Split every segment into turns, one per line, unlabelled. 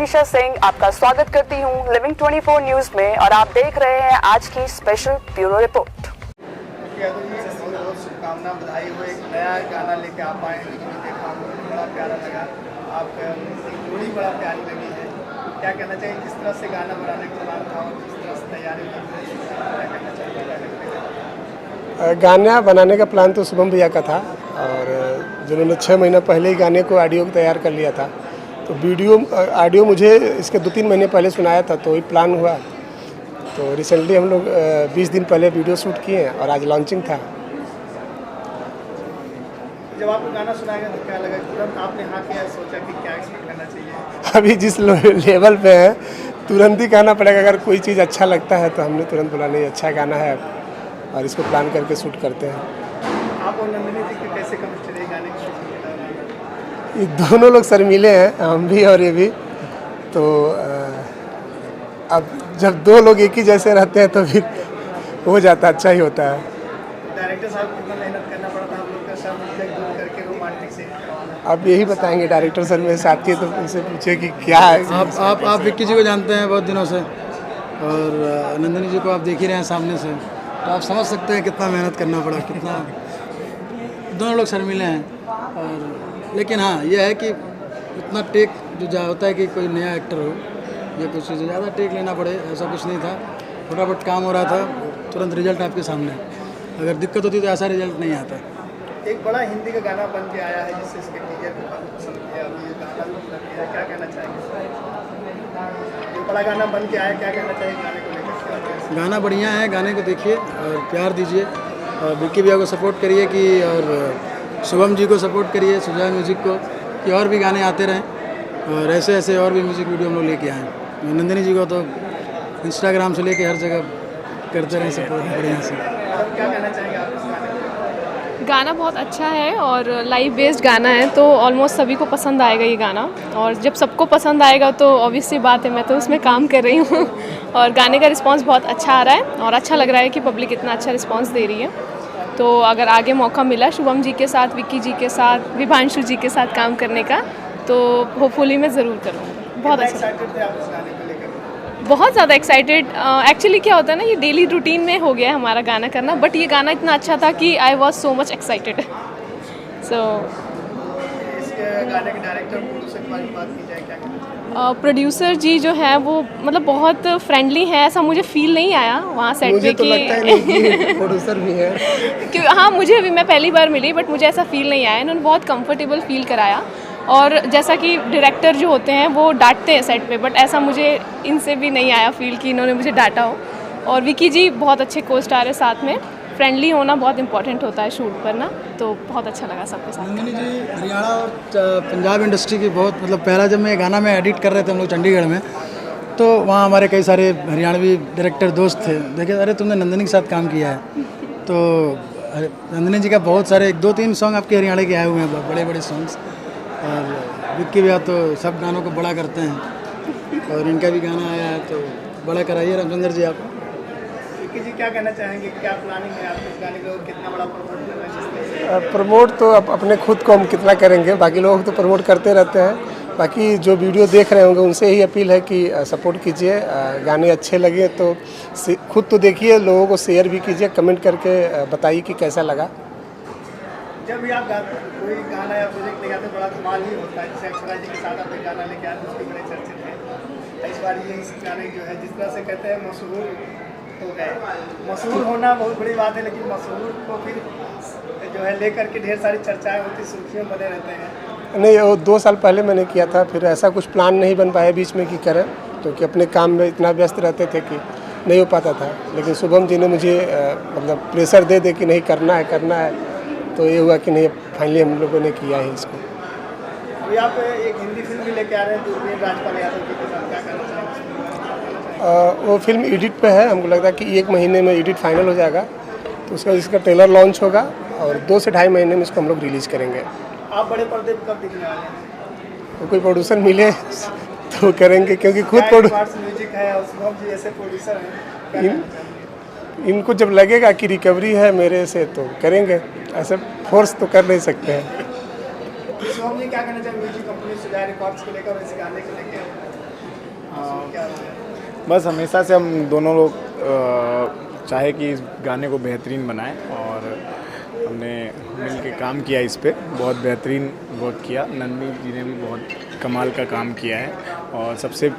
मनीषा सिंह आपका स्वागत करती हूँ लिविंग 24 न्यूज में और आप देख रहे हैं आज की स्पेशल ब्यूरो रिपोर्ट।
शुभकामना, बधाई हो। एक नया गाना लेके आप आए हैं, देखा बड़ा प्यारा लगा। आपका जोड़ी बड़ा प्यारी लगी है। क्या कहना चाहिए, किस तरह से गाना बनाने का प्लान था और किस तरह से तैयारी की, क्या कहना चाहिए?
गाना बनाने का प्लान तो शुभम भैया का था और जिन्होंने 6 महीना पहले ही गाने को ऑडियो तैयार कर लिया था। तो ऑडियो मुझे इसके 2-3 महीने पहले सुनाया था, तो वही प्लान हुआ। तो रिसेंटली हम लोग 20 दिन पहले वीडियो शूट किए हैं और आज लॉन्चिंग था।
जब आपको गाना सुनाया गया तो क्या लगा? तुरंत आपने हाँ किया, सोचा कि क्या एक्सपेक्ट करना चाहिए?
अभी जिस लेवल पे है तुरंत ही कहना पड़ेगा। अगर कोई चीज़ अच्छा लगता है तो हमने तुरंत बोला नहीं अच्छा गाना है और इसको प्लान करके शूट करते हैं।
आप और नंदिनी जी की कैसे केमिस्ट्री रही गाने की शूटिंग?
ये दोनों लोग शर्मीले हैं, हम भी और ये भी। तो अब जब दो लोग एक ही जैसे रहते हैं तो फिर हो जाता, अच्छा ही होता है।
डायरेक्टर साहब कितना मेहनत करना पड़ा था आप लोग का, सब दूर करके रोमांटिक सीन करवाना?
अब यही बताएंगे डायरेक्टर सर मेरे साथी है, तो उनसे पूछे कि क्या है।
आप विक्की जी को जानते हैं बहुत दिनों से और नंदिनी जी को आप देख ही रहे हैं सामने से, तो आप समझ सकते हैं कितना मेहनत करना पड़ा, कितना दोनों लोग शर्मीले हैं। और लेकिन हाँ यह है कि इतना टेक जो होता है कि कोई नया एक्टर हो या कुछ चीज़ ज़्यादा टेक लेना पड़े, ऐसा कुछ नहीं था। फटाफट काम हो रहा था, तुरंत रिजल्ट आपके सामने। अगर दिक्कत होती तो ऐसा रिजल्ट नहीं आता।
एक बड़ा हिंदी का गाना बन के आया है जिससे इसके टीचर को काफ़ी पसंद किया, अभी ये गाना भी बन गया, क्या कहना चाहेंगे? ये बड़ा गाना बन के आया, क्या कहना चाहिए गाने को लेकर?
गाना बढ़िया है, गाने को देखिए और प्यार दीजिए और विक्की भैया को सपोर्ट करिए कि और शुभम जी को सपोर्ट करिए, सुजान म्यूजिक को, कि और भी गाने आते रहें और ऐसे ऐसे और भी म्यूज़िक वीडियो हम लोग लेके आएँ। नंदिनी जी को तो इंस्टाग्राम से लेके हर जगह करते रहें सपोर्ट बढ़िया से।
क्या कहना चाहेंगे आप इस गाने को?
गाना बहुत अच्छा है और लाइव बेस्ड गाना है, तो ऑलमोस्ट सभी को पसंद आएगा ये गाना। और जब सबको पसंद आएगा तो ऑब्वियस सी बात है, मैं तो उसमें काम कर रही हूँ और गाने का रिस्पांस बहुत अच्छा आ रहा है और अच्छा लग रहा है कि पब्लिक इतना अच्छा रिस्पांस दे रही है। तो अगर आगे मौका मिला शुभम जी के साथ, विक्की जी के साथ, विभांशु जी के साथ काम करने का तो होपफुली मैं ज़रूर करूँगी। बहुत अच्छा, बहुत ज़्यादा एक्साइटेड। एक्चुअली क्या होता है ना, ये डेली रूटीन में हो गया है हमारा गाना करना, बट ये गाना इतना अच्छा था कि I was so much excited. So
गाने के डायरेक्टर प्रोड्यूसर की बात की जाए, क्या कहना चाहिए?
प्रोड्यूसर जी जो है वो मतलब बहुत फ्रेंडली है, ऐसा मुझे फील नहीं आया वहाँ सेट पे
तो लगता है नहीं कि प्रोड्यूसर भी है।
हाँ मुझे भी, मैं पहली बार मिली बट मुझे ऐसा फील नहीं आया। इन्होंने बहुत कंफर्टेबल फील कराया और जैसा कि डायरेक्टर जो होते हैं वो डांटते हैं सेट पे, बट ऐसा मुझे इनसे भी नहीं आया फील कि इन्होंने मुझे डांटा हो। और विकी जी बहुत अच्छे को स्टार है, साथ में फ्रेंडली होना बहुत इंपॉर्टेंट होता है शूट पर ना, तो बहुत अच्छा लगा सबके साथ।
नंदिनी जी हरियाणा और पंजाब इंडस्ट्री की बहुत मतलब पहला जब मैं गाना में एडिट कर रहे थे हम लोग चंडीगढ़ में, तो वहाँ हमारे कई सारे हरियाणवी डायरेक्टर दोस्त थे, देखे अरे तुमने नंदिनी के साथ काम किया है। तो नंदिनी जी का बहुत सारे 2-3 सॉन्ग आपके हरियाणा के आए हुए हैं, बड़े बड़े सॉन्ग्स। और विक्की भैया तो सब गानों को बड़ा करते हैं और इनका भी गाना आया है तो बड़ा कराइए रामचंद्र जी आप।
विक्की जी क्या कहना चाहेंगे, क्या प्लानिंग है आपके इस गाने को, कितना बड़ा प्रमोट करना है?
प्रमोट तो अपने खुद को हम कितना करेंगे, बाकी लोग तो प्रमोट करते रहते हैं। बाकी जो वीडियो देख रहे होंगे उनसे ही अपील है कि सपोर्ट कीजिए, गाने अच्छे लगे तो खुद तो देखिए, लोगों को शेयर भी कीजिए, कमेंट करके बताइए कि कैसा लगा।
जब भी आप कोई गाना या प्रोजेक्ट लेके आते बड़ा कमाल ही होता है, जैसे अक्षरा जी के साथ आप एक गाना लेके आते उसके बड़े चर्चे थे। इस बार ये इस गाने जो है जिस तरह से कहते हैं मशहूर हो गए, मशहूर होना बहुत बड़ी बात है, लेकिन मशहूर को फिर जो है लेकर के ढेर सारी चर्चाएं होती, सुर्खियों बने रहते हैं।
नहीं, वो 2 साल पहले मैंने किया था, फिर ऐसा कुछ प्लान नहीं बन पाया बीच में कि करें, क्योंकि अपने काम में इतना व्यस्त रहते थे कि नहीं हो पाता था। लेकिन शुभम जी ने मुझे मतलब प्रेशर दे कि नहीं करना है, तो ये हुआ कि नहीं फाइनली हम लोगों ने किया है इसको।
अभी आप एक हिंदी फिल्म भी लेके आ रहे हैं दूरबीन राजपाल यादव जी के साथ, क्या कहना चाहेंगे?
वो फिल्म एडिट पे है, हमको लगता है कि 1 महीने में एडिट फाइनल हो जाएगा, तो उसका इसका ट्रेलर लॉन्च होगा और 2 से ढाई महीने में इसको हम लोग रिलीज़ करेंगे।
आप बड़े पर्दे पर कब दिखने वाले हैं?
तो कोई प्रोड्यूसर मिले तो करेंगे, क्योंकि खुद
म्यूजिक है और शुभम जी ऐसे प्रोड्यूसर हैं,
इनको जब लगेगा कि रिकवरी है मेरे से तो करेंगे, ऐसे फोर्स तो कर नहीं सकते हैं।
शुभम जी क्या कहना चाहिए म्यूजिक कंपनी सुजान रिकॉर्ड्स को लेकर और इस गाने को लेकर? महसूस क्या रहा है?
बस हमेशा से हम दोनों लोग चाहे कि इस गाने को बेहतरीन बनाएं और हमने मिल के काम किया इस पे, बहुत बेहतरीन वर्क किया। नंदनी जी ने भी बहुत कमाल का काम किया है और सबसे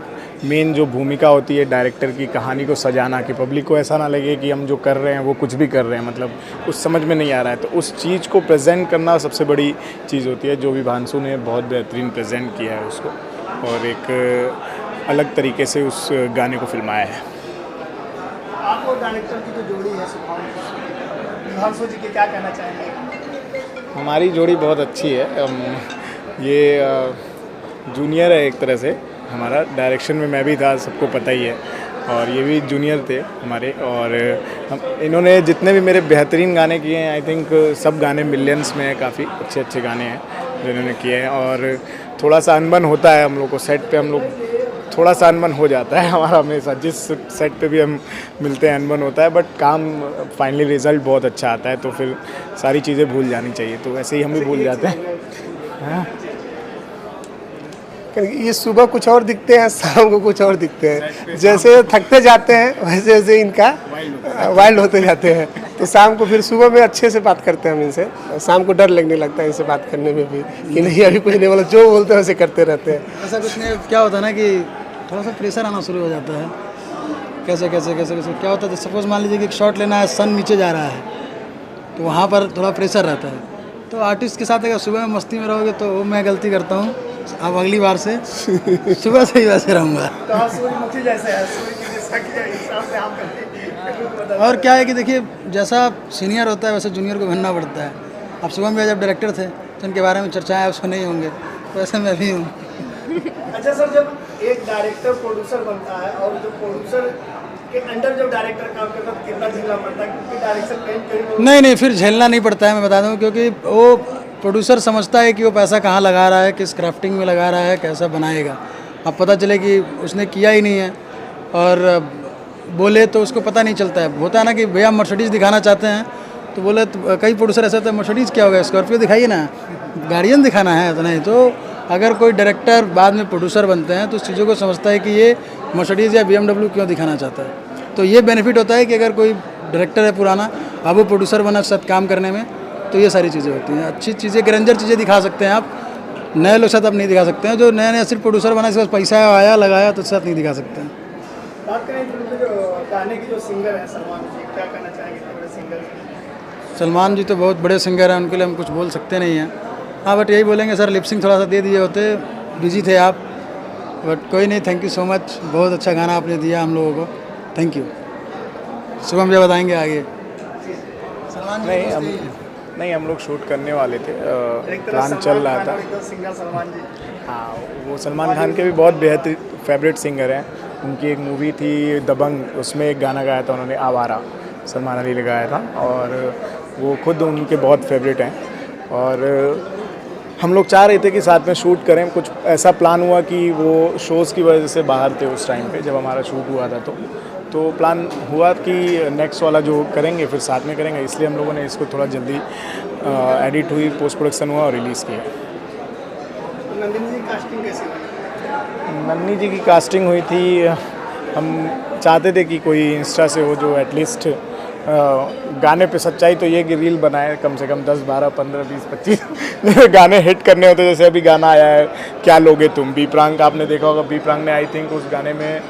मेन जो भूमिका होती है डायरेक्टर की, कहानी को सजाना कि पब्लिक को ऐसा ना लगे कि हम जो कर रहे हैं वो कुछ भी कर रहे हैं, मतलब कुछ समझ में नहीं आ रहा है, तो उस चीज़ को प्रेजेंट करना सबसे बड़ी चीज़ होती है। जो भी भांसू ने बहुत बेहतरीन प्रेजेंट किया है उसको और एक अलग तरीके से उस गाने को फिल्माया है।
आप और डायरेक्टर की जो जोड़ी है सुभांशु जी के क्या कहना चाहेंगे?
हमारी जोड़ी बहुत अच्छी है। ये जूनियर है एक तरह से हमारा, डायरेक्शन में मैं भी था, सबको पता ही है, और ये भी जूनियर थे हमारे। और इन्होंने जितने भी मेरे बेहतरीन गाने किए हैं, आई थिंक सब गाने मिलियंस में हैं, काफ़ी अच्छे अच्छे गाने हैं जो इन्होंने किए हैं। और थोड़ा सा अनबन होता है हम लोग को सेट पे, हम लोग थोड़ा सा अनबन हो जाता है हमारा हमेशा, जिस सेट पे भी हम मिलते हैं अनबन होता है, बट काम फाइनली रिज़ल्ट बहुत अच्छा आता है, तो फिर सारी चीज़ें भूल जानी चाहिए, तो वैसे ही हम भी भूल जाते हैं। हाँ,
ये सुबह कुछ और दिखते हैं, शाम को कुछ और दिखते हैं। जैसे थकते जाते हैं वैसे वैसे इनका वाइल्ड होते जाते हैं। तो शाम को फिर सुबह में अच्छे से बात करते हैं हम इनसे, शाम को डर लगने लगता है इनसे बात करने में भी कि नहीं अभी कुछ नहीं बोला, जो बोलते हैं वैसे करते रहते हैं।
ऐसा कुछ नहीं, क्या होता है ना कि थोड़ा सा प्रेशर आना शुरू हो जाता है। कैसे कैसे कैसे कैसे क्या होता है, सपोज मान लीजिए कि एक शॉट लेना है, सन नीचे जा रहा है, तो वहाँ पर थोड़ा प्रेशर रहता है। तो आर्टिस्ट के साथ अगर सुबह में मस्ती में रहोगे तो वो मैं गलती करता हूँ, अब अगली बार से सुबह से ही वैसे रहूँगा।
तो आप सूर्यमुखी जैसे हैं, सूर्य की जैसा कि हिसाब से आप करते।
और क्या है कि देखिए, जैसा सीनियर होता है वैसे जूनियर को बनना पड़ता है। अब सुबह में जब डायरेक्टर थे तो उनके बारे में चर्चाएं उसको नहीं होंगे, वैसे मैं भी हूँ।
अच्छा सर, जब एक डायरेक्टर प्रोड्यूसर बनता है और जो प्रोड्यूसर के अंडर जो डायरेक्टर काम करता है तो कितना झेलना पड़ता है, क्योंकि डायरेक्शन कहीं
नहीं, फिर झेलना नहीं पड़ता है, मैं बता दूँ, क्योंकि वो प्रोड्यूसर समझता है कि वो पैसा कहाँ लगा रहा है, किस क्राफ्टिंग में लगा रहा है, कैसा बनाएगा। अब पता चले कि उसने किया ही नहीं है और बोले तो उसको पता नहीं चलता है। होता है ना कि भैया मर्सिडीज़ दिखाना चाहते हैं तो बोले तो कई प्रोड्यूसर ऐसा होता है, मर्सिडीज़ क्या होगा, स्कॉर्पियो दिखाइए ना, गाड़ियन दिखाना है तो नहीं। तो अगर कोई डायरेक्टर बाद में प्रोड्यूसर बनते हैं तो उस चीज़ों को समझता है कि ये मर्सिडीज़ या BMW क्यों दिखाना चाहता है। तो ये बेनिफिट होता है कि अगर कोई डायरेक्टर है पुराना, अब वो प्रोड्यूसर बना साथ काम करने में, तो ये सारी चीज़ें होती हैं। अच्छी चीज़ें, ग्रेंजर चीज़ें दिखा सकते हैं आप, नए लोग साथ आप नहीं दिखा सकते हैं। जो नया नया सिर्फ प्रोड्यूसर बना, इसके पास पैसा आया लगाया तो साथ नहीं दिखा सकते हैं।
बात करें फिल्म के जो गाने की जो सिंगर है सलमान जी, क्या कहना चाहेंगे बड़े सिंगर?
सलमान जी तो बहुत बड़े सिंगर हैं, उनके लिए हम कुछ बोल सकते नहीं हैं। हाँ, बट यही बोलेंगे सर, लिपसिंग थोड़ा सा दे दिए होते, बिजी थे आप, बट कोई नहीं, थैंक यू सो मच, बहुत अच्छा गाना आपने दिया हम लोगों को, थैंक यू। सुबह मुझे बताएंगे आगे।
नहीं, हम लोग शूट करने वाले थे, प्लान चल रहा था।
सिंगर सलमान जी,
हाँ, वो सलमान खान के भी बहुत बेहतरीन फेवरेट सिंगर हैं। उनकी एक मूवी थी दबंग, उसमें एक गाना गाया था उन्होंने, आवारा, सलमान अली ने गाया था, और वो खुद उनके बहुत फेवरेट हैं। और हम लोग चाह रहे थे कि साथ में शूट करें, कुछ ऐसा प्लान हुआ कि वो शोज़ की वजह से बाहर थे उस टाइम पे जब हमारा शूट हुआ था, तो प्लान हुआ कि नेक्स्ट वाला जो करेंगे फिर साथ में करेंगे, इसलिए हम लोगों ने इसको थोड़ा जल्दी एडिट हुई, पोस्ट प्रोडक्शन हुआ और रिलीज़ किया।
नंदिनी जी कास्टिंग कैसी हुई?
नन्नी जी की कास्टिंग हुई थी, हम चाहते थे कि कोई इंस्टा से हो जो एटलीस्ट गाने पे सच्चाई तो ये कि रील बनाए कम से कम 10, 12, 15, 20, 25 गाने हिट करने होते। जैसे अभी गाना आया है क्या लोगे तुम, बी प्रांग, आपने देखा होगा, बी प्रांग ने आई थिंक उस गाने में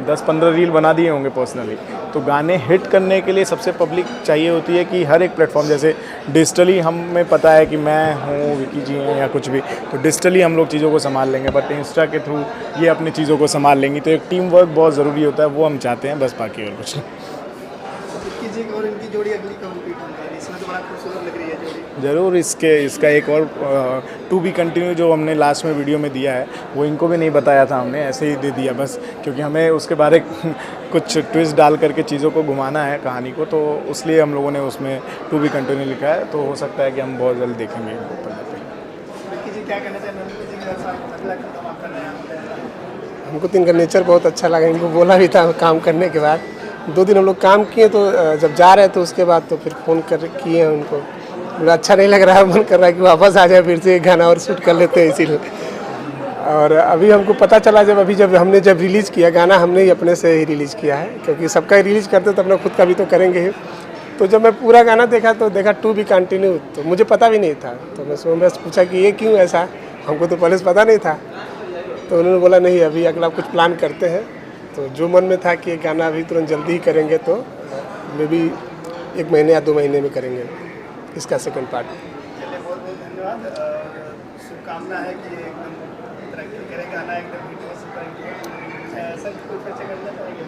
10-15 रील बना दिए होंगे पर्सनली। तो गाने हिट करने के लिए सबसे पब्लिक चाहिए होती है कि हर एक प्लेटफॉर्म, जैसे डिजिटली हमें पता है कि मैं हूँ, विकी जी हैं या कुछ भी, तो डिजिटली हम लोग चीज़ों को संभाल लेंगे, बट इंस्टा के थ्रू ये अपनी चीज़ों को संभाल लेंगी। तो एक टीम वर्क बहुत ज़रूरी होता है, वो हम चाहते हैं, बस बाकी और कुछ नहीं।
विक्की जी और इनकी जोड़ी अगली कब रिपीट होने वाली है? इसमें तो बड़ा खूबसूरत लग रही है जोड़ी।
ज़रूर, इसका एक और टू बी कंटिन्यू जो हमने लास्ट में वीडियो में दिया है, वो इनको भी नहीं बताया था हमने, ऐसे ही दे दिया बस, क्योंकि हमें उसके बारे कुछ ट्विस्ट डाल करके चीज़ों को घुमाना है कहानी को, तो इसलिए हम लोगों ने उसमें टू बी कंटिन्यू लिखा है। तो हो सकता है कि हम बहुत जल्द देखेंगे इनको पर्दे पे।
विक्की जी क्या कहना चाहिए नंदिनी जी के साथ अगला कदम आप कर रहे हैं?
हमको तो इनका नेचर बहुत अच्छा लगा, इनको बोला भी था काम करने के बाद, 2 दिन हम लोग काम किए, तो जब जा रहे तो उसके बाद तो फिर फ़ोन कर किए उनको, बोला अच्छा नहीं लग रहा है, मन कर रहा है कि वापस आ जाए, फिर से एक गाना और शूट कर लेते हैं, इसीलिए। और अभी हमको पता चला जब हमने रिलीज़ किया गाना, हमने ही अपने से ही रिलीज़ किया है, क्योंकि सबका ही रिलीज़ करते तो अपना खुद का भी तो करेंगे ही। तो जब मैं पूरा गाना देखा तो देखा टू बी कंटिन्यू, तो मुझे पता भी नहीं था। तो मैं शुभम से पूछा कि ये क्यों ऐसा, हमको तो पहले से पता नहीं था। तो उन्होंने बोला नहीं, अभी अगला कुछ प्लान करते हैं। तो जो मन में था कि ये गाना अभी तुरंत जल्दी ही करेंगे, तो मे बी 1 महीने या 2 महीने में करेंगे इसका सेकंड पार्ट।
चलिए बहुत बहुत धन्यवाद और शुभकामना है कि एकदम तरक्की करे, गाना एकदम हिट हो, सुपर हिट हो। सर कुछ अच्छा करना चाहेंगे?